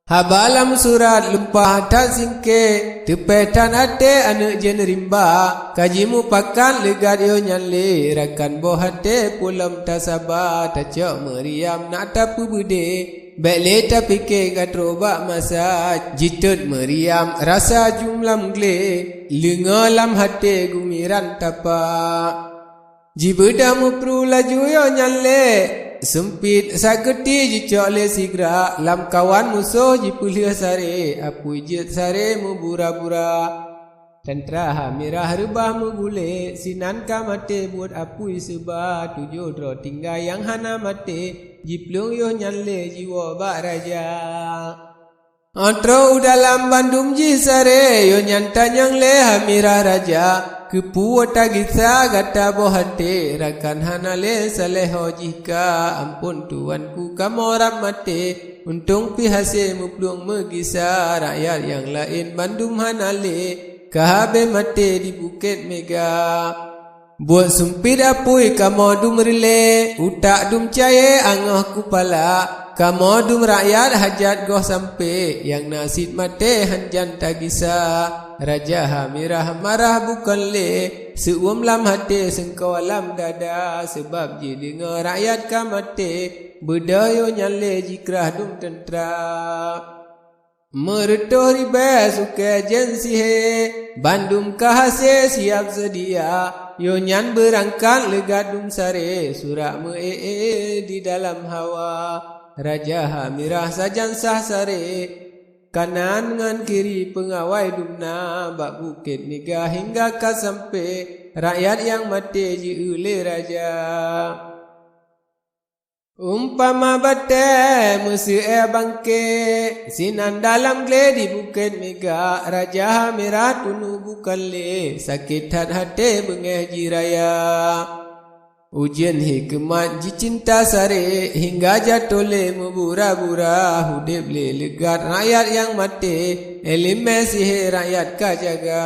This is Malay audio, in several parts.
Habalam surat lupa tak singke tepetan ate anu jen rimba kajimu pakan legat yo nyanle rakan boh hate pulam tasaba tacok meriam nak tapu bude bele tapike gatroba masa jitut meriam rasa jumlam gle lengalam hate gumiran tapa jibedamu pru laju yo nyanle sempit saketi jicok le sigra lam kawan musuh jipulia sare apui jet sare mu bura-bura tantra mirah rebah mu bule sinan ka mate buat apui seba tujuh dro tinggal yang hana mate jiplung yo nyanle jiwa bak raja Antro dalam Bandung ji sare yo nyantanyang le hamira raja kepu tagisa gata bohate rakan hanale saleho jika ampun tuanku kamoram mate untung pihase muplung megisa rakyat yang lain Bandung hanale kahabe mate di Bukit Mega buat sumpit apui kamodum rile utak dum caye angah kupala kamodum rakyat hajat goh sampai yang nasid mate hanjan tagisa raja hamirah marah bukan le seuam lam hati sengkau alam dada sebab je dengar rakyat kamate bedayo nyale jikrah dum tentra meretuh ribe suka jensi he Bandung kahase siap sedia yo nyan berangkat legat dum sare surak me di dalam hawa raja hamirah sajan sah sare kanan ngan kiri pengawai dumna bak Bukit Mega hingga ka sampai rakyat yang mati ji ule raja umpama bate musi bangke sinan dalam gle di Bukit Mega raja hamirah tunu bukan le sakit hati bengeh jiraya ujian hikmat ji cinta sare hingga jatuh le membura-bura hudib le legat rakyat yang mati elime sihe rakyat ka jaga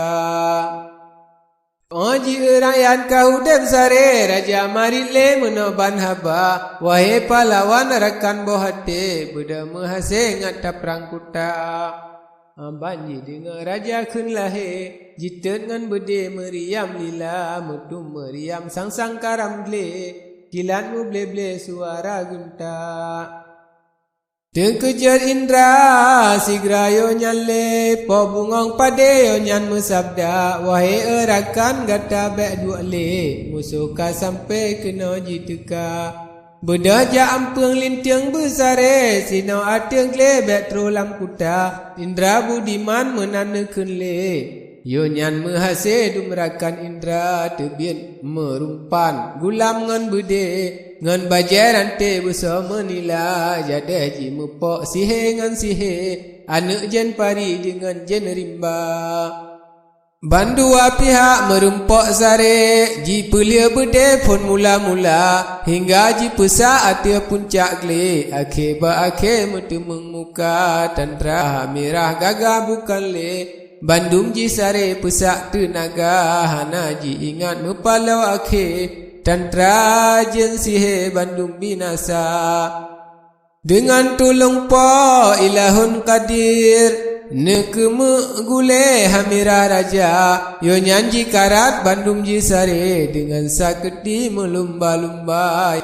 Oji rakyat ka hudib sare raja marit le menoban haba wahai pahlawan rakan bohate beda mehase ngata perang kuta banji dengar raja kun lahe jitet ngan bede meriam lila mutum meriam sang-sang karam gle kilat mu ble-ble suara gunta Tengkejar indra sigrayo nyalle po bungong pade yo nyan musabda wahai erakan gata bek dua le musuka sampai kena jiteka bedaja ampung lintiang besare sino ateng le bek trolam kuta indra budiman menanekun le yo nyan mehase dumrakan indra tebien merumpan gulam ngan bude ngan bajaran te bersama nila jade ji mepok sihe ngan sihe anak jen pari dengan jen rimba bandua pihak merumpok sare ji pelia bede pun mula-mula hingga ji pesak atia puncak gle akhir ba akhir metemeng muka tantra merah gagah bukan le Bandung ji sare pesak tenaga hana ji ingat mepalau akhir tantra jen sihe Bandung binasa dengan tolong po ilahun qadir nekeme gule hamira raja yo nyanji karat Bandung ji sare dengan saketi melumba-lumba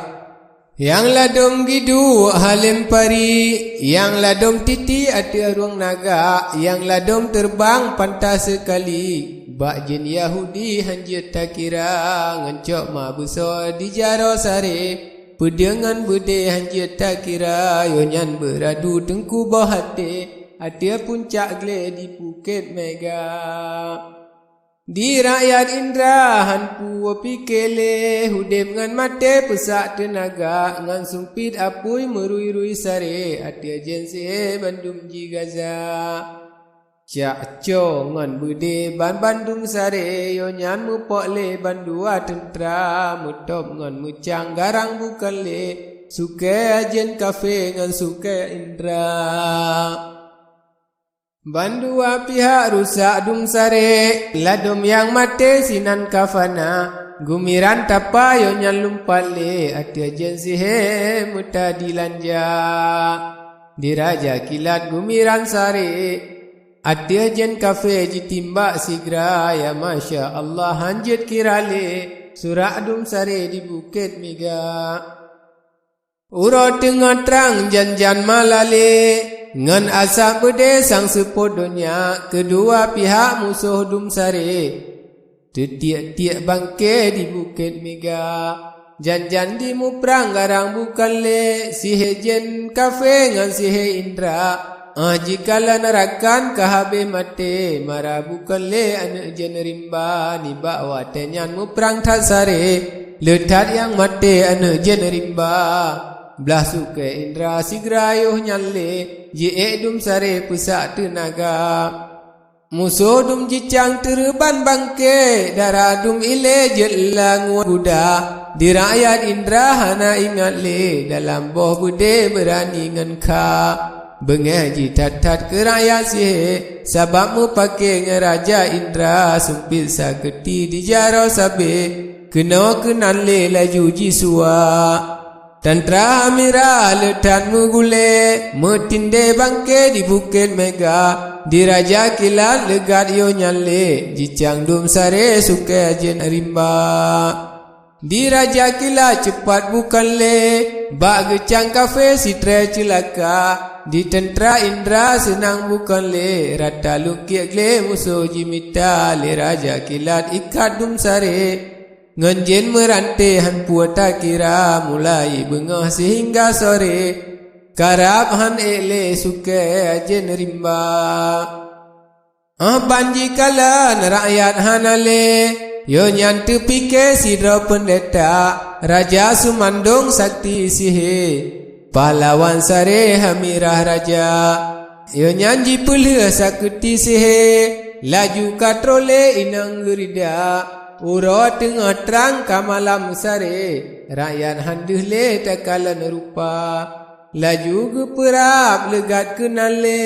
yang ladom gidu halim pari yang ladom titi ada ruang naga yang ladom terbang pantas sekali bak jin Yahudi hanjir tak kira ngancok ma besar di jaro sare pedengan bude hanjir tak kira yo nyan beradu tengku bahate ada puncak gle di Bukit Mega di rakyat indra hanpu pikele hudib ngan mate pesak tenaga ngan sumpit apui merui-rui sare atia jense Bandung ji gaza cak co ngan bude ban Bandung sare yo nyan mupok le bandua tentra mutop ngan mucang garang bukan le suke ajen kafe ngan suke indra Bandua pihak rusak dum sare ladum yang mate sinan kafana gumiran tapa yo nyan lumpat le atia jensi he muta dilanja Diraja kilat gumiran sare Atia jen kafe jitimba sigra ya Masya Allah hanjit kirale Surah dum sare di bukit miga Uro tengah terang jan-jan malale Ngan asap bede sang sepodonya Kedua pihak musuh dum sare Tetiak-tiak bangke di bukit miga Jan-jan di muprang garang bukan le Sihe jen kafe ngan sihe indra Jikala nerakan kahabe mate Mara bukan le anak jen rimba Ni bakwa tenyan muprang tak sare Letat yang mate anak jen rimba Belah suke indra sigra yuh nyalle Ye dum sare pusak tenaga Musuh dum jicang terban bangke Darah dum ile jelang buda Di rakyat indra hana ingat le Dalam boh bude berani ngan ka Bengaji tat-tat ke rakyat sihe Sabab mu pakai ngeraja indra Sumpil saketi di jaro sabe Kena kenan le laju jisua Tantra amira letan mugule Metinde bangke di bukit mega Diraja kilat legat yo nyalle Jicang dum sare suke jen rimba Diraja kilat cepat bukan le Bak gecang kafe sitre celaka Di tentera indra senang bukan le Rata lukik le musuh jimita Le raja kilat ikat dum sare Ngenjen merante han puata kira Mulai bengah sehingga sore Karab han ele suke jen rimba Banji kala rakyat hanale Yo nyan tepike sidra pendeta Raja Sumandong sakti sihe Pahlawan sare hamirah raja Yo nyan jipulih sakti sihe Laju katrole inang gerida Uro tengah terang kamalam sare Rakyat handuh le takalan rupa Laju ke perap legat kenal le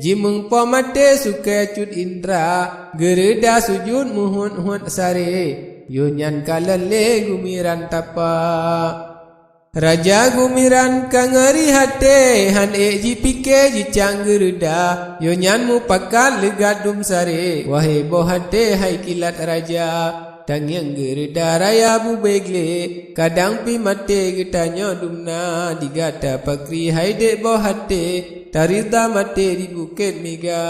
Jimeng pomate suka cut indra Gereda sujud muhun-hun sare Yunyan kalan le gumiran tapa Raja gumiran kangari hate Han jipike jicang gereda Yunyan mupakat legat dum sare Wahai bohate hai kilat raja Tangyang gereda raya bubegle Kadang pi mate getanya dumna Digata pakri haide bohate Tarida mate di bukit miga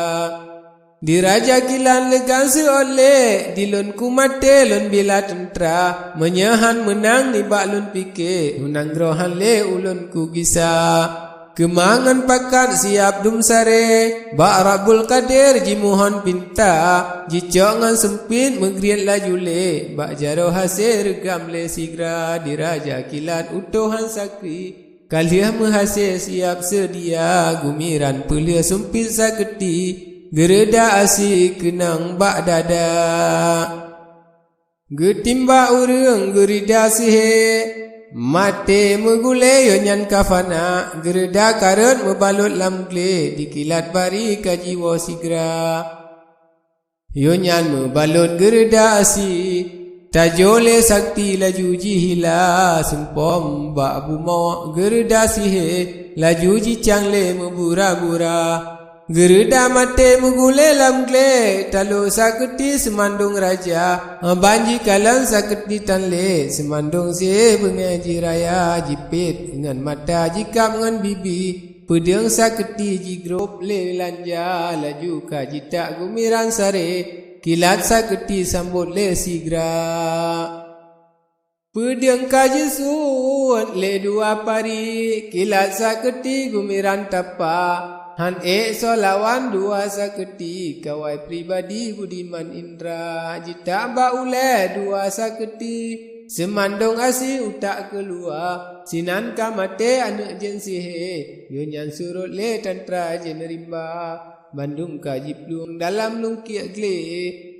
Diraja kilan legan seole Dilun kumate lun bila tentra Menyahan menang ni bak lun pike Unang grohan le ulun ku gisa Kemangan pakat siap dum sare Bak Rabbul Qadir jimuhon pinta Jicok ngan sempit megriat laju le Bak jaro hasil regam le sigra Diraja kilat utuhan sakri Kaliah menghasil siap sedia Gumiran pelia sempit saketi Gereda asik kenang bak dada Getimba urung gerida sihe Mate megule yo nyan kafana Gereda karut mebalut lam kle Dikilat bari kajiwa sigra Yo nyan mebalut gereda asi Tajole sakti laju jihila Sempom bak bumok gereda sihe Laju jicang le membura-bura Gereda mate megule lam kle Talo saketi semandung raja Banji kalan saketi tanle Semandung se bengaji raya Jipit dengan mata jikap dengan bibi Pedang saketi jigrop le lanja Laju kajitak gumiran sare Kilat saketi sambut le sigra Pedang kaji sun le dua pari Kilat saketi gumiran tapa Han solawan dua saketi Kawai pribadi budiman indra Jita ba ule dua saketi Semandong asi utak keluar Sinan kamate anak jen sihe Yunyan surut le tantra jen rimba Bandung kajiplung dalam lungkiak gle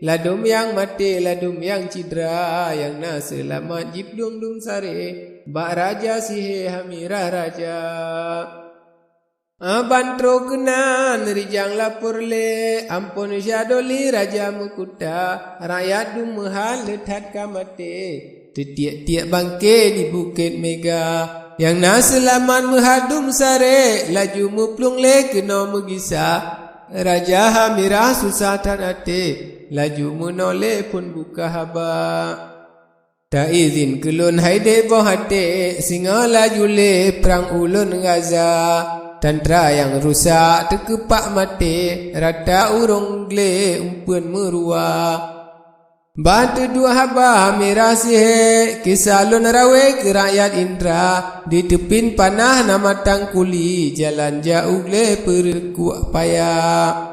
Ladum yang mate ladum yang cidra Yang na selamat jiplung dum sare Bak raja sihe hamirah raja Bantro kenan rijang lapor le Ampun syadoli raja mukuta Rakyat dumehal letat kamate Tetiak-tiak bangke di bukit mega Yang nak selamat menghadum sare, laju muplung le kena megisa. Raja Hamirah susah tan ate, laju menoleh pun buka haba. Tak izin kelun haide boh hate, singa laju le perang ulun Gaza. Tantra yang rusak terkepak mati, rata urung gle umpun merua. Bantu dua haba Hamirah sihe, kisah lun rawe ke rakyat Indra. Di tepin panah nama tangkuli, jalan jauh gle perkuak payah.